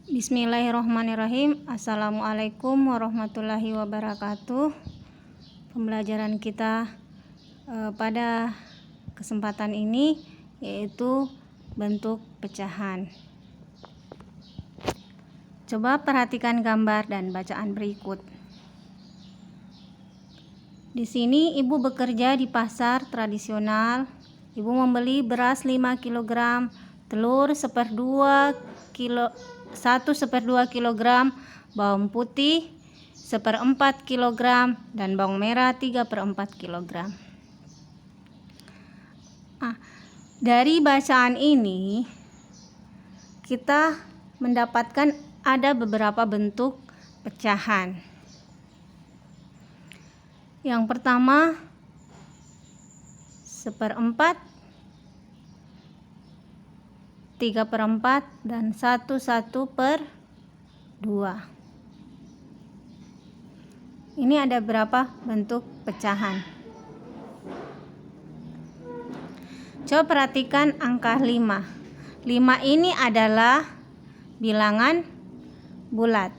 Bismillahirrahmanirrahim. Assalamualaikum warahmatullahi wabarakatuh. Pembelajaran kita pada kesempatan ini yaitu bentuk pecahan. Coba perhatikan gambar dan bacaan berikut. Di sini ibu bekerja di pasar tradisional. Ibu membeli beras 5 kg, telur 1/2 kg, bawang putih 1/4 kg, dan bawang merah 3/4 kg. Dari bacaan ini kita mendapatkan ada beberapa bentuk pecahan. Yang pertama 1/4, 3/4, dan 1/2. Ini ada berapa bentuk pecahan? Coba perhatikan angka 5. 5 ini adalah bilangan bulat.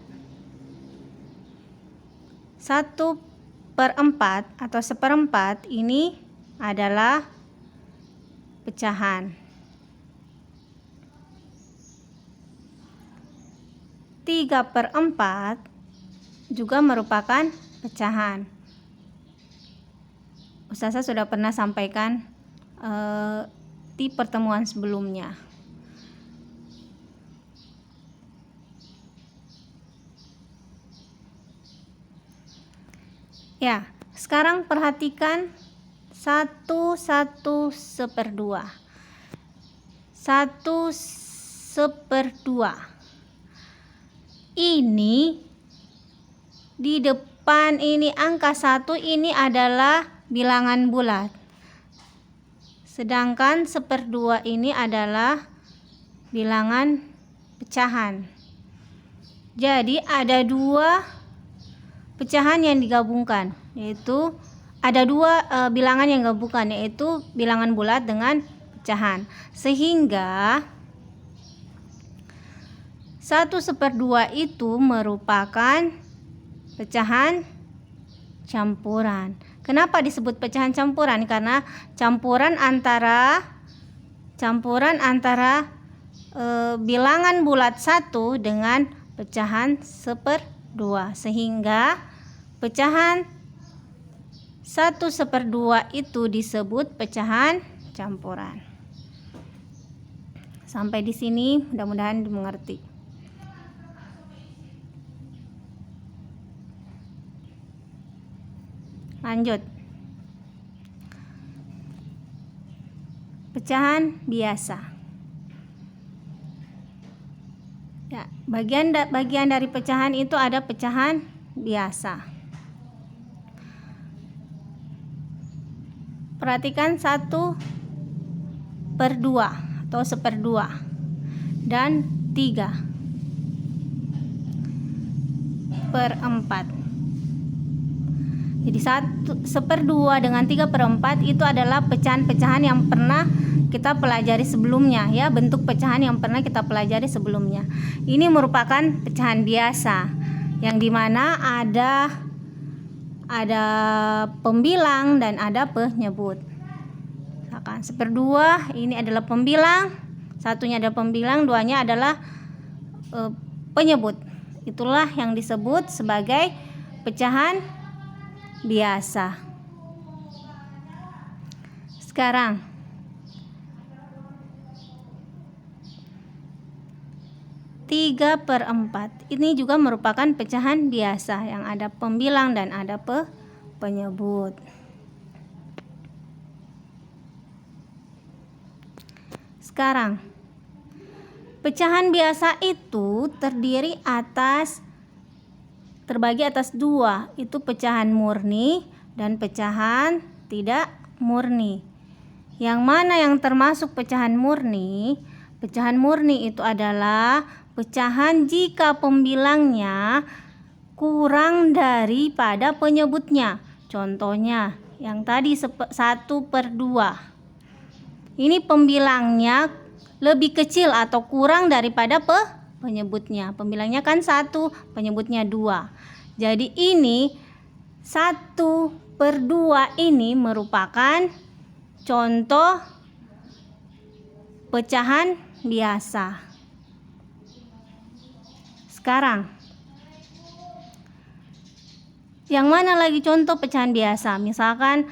1/4 atau 1/4 ini adalah pecahan. 3/4 juga merupakan pecahan. Ustazah sudah pernah sampaikan di pertemuan sebelumnya. Ya, sekarang perhatikan 1/2. 1/2. Ini di depan ini angka 1 ini adalah bilangan bulat. Sedangkan 1/2 ini adalah bilangan pecahan. Jadi ada dua pecahan yang digabungkan, yaitu ada dua bilangan yang digabungkan, yaitu bilangan bulat dengan pecahan. Sehingga 1/2 itu merupakan pecahan campuran. Kenapa disebut pecahan campuran? Karena campuran antara bilangan bulat 1 dengan pecahan 1/2, sehingga pecahan 1/2 itu disebut pecahan campuran. Sampai di sini mudah-mudahan dimengerti. Lanjut. Pecahan biasa. Ya, bagian dari pecahan itu ada pecahan biasa. Perhatikan 1/2 atau 1/2 dan 3/4. Jadi 1/2 dengan 3/4 itu adalah pecahan-pecahan yang pernah kita pelajari sebelumnya, ya, bentuk pecahan yang pernah kita pelajari sebelumnya. Ini merupakan pecahan biasa yang dimana ada pembilang dan ada penyebut. Misalkan 1/2 ini adalah pembilang, satunya adalah pembilang, duanya adalah penyebut. Itulah yang disebut sebagai pecahan biasa. Sekarang tiga per empat ini juga merupakan pecahan biasa yang ada pembilang dan ada penyebut. Sekarang pecahan biasa itu terbagi atas dua, itu pecahan murni dan pecahan tidak murni. Yang mana yang termasuk pecahan murni? Pecahan murni itu /adalah pecahan jika pembilangnya kurang daripada penyebutnya. Contohnya yang tadi 1/2. Ini pembilangnya lebih kecil atau kurang daripada penyebutnya. Pembilangnya kan 1, penyebutnya 2. Jadi ini 1/2 ini merupakan contoh pecahan biasa. Sekarang yang mana lagi contoh pecahan biasa? Misalkan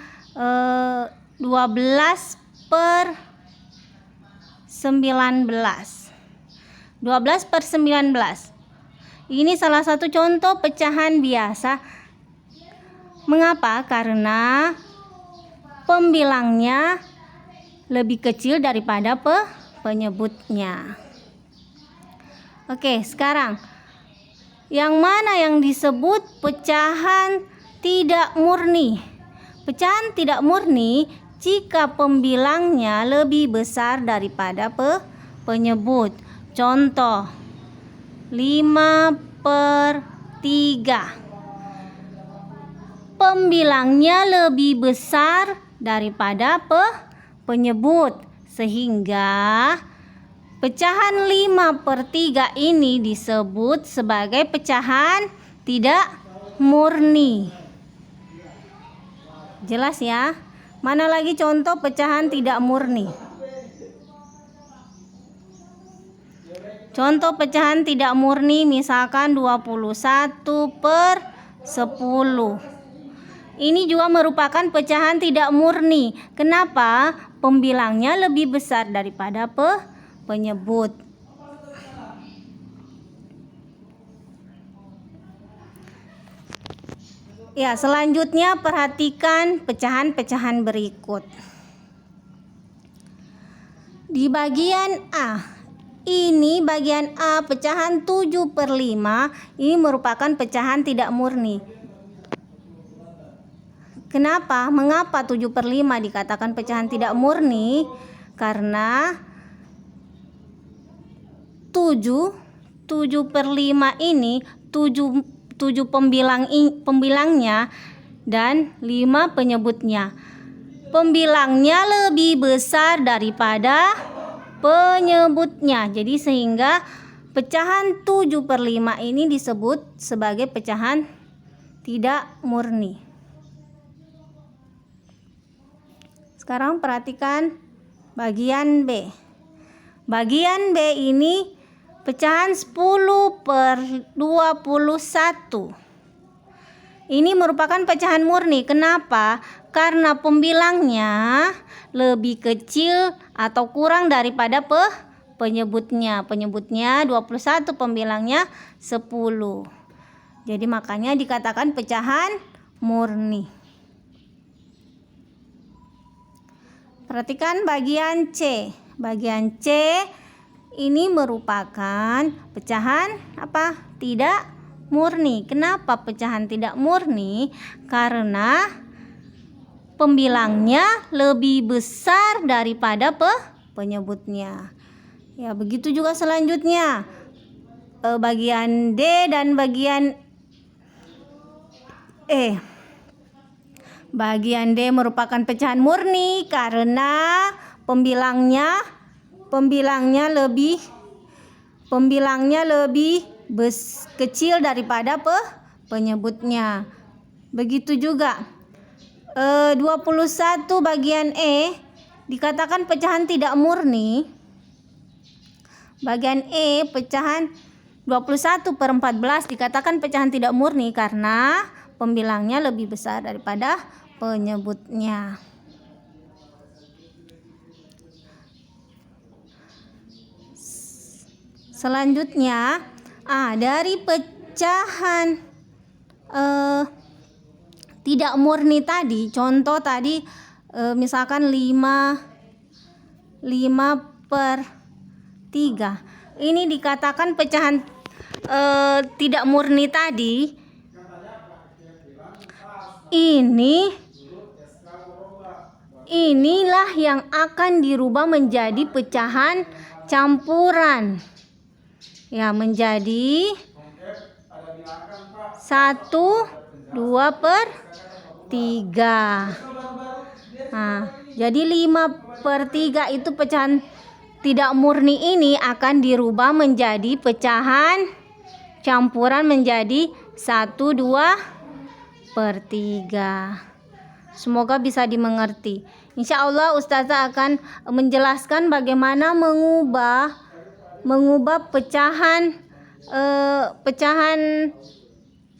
12/19. 12/19. Ini salah satu contoh pecahan biasa. Mengapa? Karena pembilangnya lebih kecil daripada penyebutnya. Oke, sekarang yang mana yang disebut pecahan tidak murni? Pecahan tidak murni jika pembilangnya lebih besar daripada penyebut. Contoh 5/3. Pembilangnya lebih besar daripada penyebut, sehingga pecahan 5/3 ini disebut sebagai pecahan tidak murni. Jelas ya? Mana lagi contoh pecahan tidak murni? Contoh pecahan tidak murni misalkan 21/10. Ini juga merupakan pecahan tidak murni. Kenapa? Pembilangnya lebih besar daripada penyebut. Ya, selanjutnya perhatikan pecahan-pecahan berikut. Di bagian A, ini bagian A pecahan 7/5, ini merupakan pecahan tidak murni. Kenapa? Mengapa 7/5 dikatakan pecahan tidak murni? Karena 7/5 ini 7 pembilangnya dan 5 penyebutnya. Pembilangnya lebih besar daripada penyebutnya. Jadi sehingga pecahan 7/5 ini disebut sebagai pecahan tidak murni. Sekarang perhatikan bagian B. Bagian B ini pecahan 10/21. Ini merupakan pecahan murni. Kenapa? Karena pembilangnya lebih kecil atau kurang daripada penyebutnya. Penyebutnya 21, pembilangnya 10. Jadi makanya dikatakan pecahan murni. Perhatikan bagian C. Bagian C ini merupakan pecahan apa? Tidak murni. Kenapa pecahan tidak murni? Karena pembilangnya lebih besar daripada penyebutnya. Ya, begitu juga selanjutnya. Bagian D dan bagian E. Bagian D merupakan pecahan murni karena pembilangnya lebih kecil daripada penyebutnya. Begitu juga 21 bagian E dikatakan pecahan tidak murni. Bagian E pecahan 21/14 dikatakan pecahan tidak murni karena pembilangnya lebih besar daripada penyebutnya. Selanjutnya, dari pecahan tidak murni tadi, contoh tadi misalkan 5/3. Ini dikatakan pecahan tidak murni tadi. Inilah yang akan dirubah menjadi pecahan campuran. Ya, menjadi 1/2/3. Nah, jadi 5/3 itu pecahan tidak murni ini akan dirubah menjadi pecahan campuran menjadi 1/2/3. Semoga bisa dimengerti. Insya Allah Ustazah akan menjelaskan bagaimana mengubah pecahan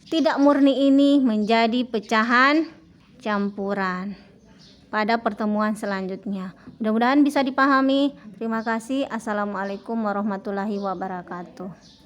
tidak murni ini menjadi pecahan campuran pada pertemuan selanjutnya. Mudah-mudahan bisa dipahami. Terima kasih. Assalamualaikum warahmatullahi wabarakatuh.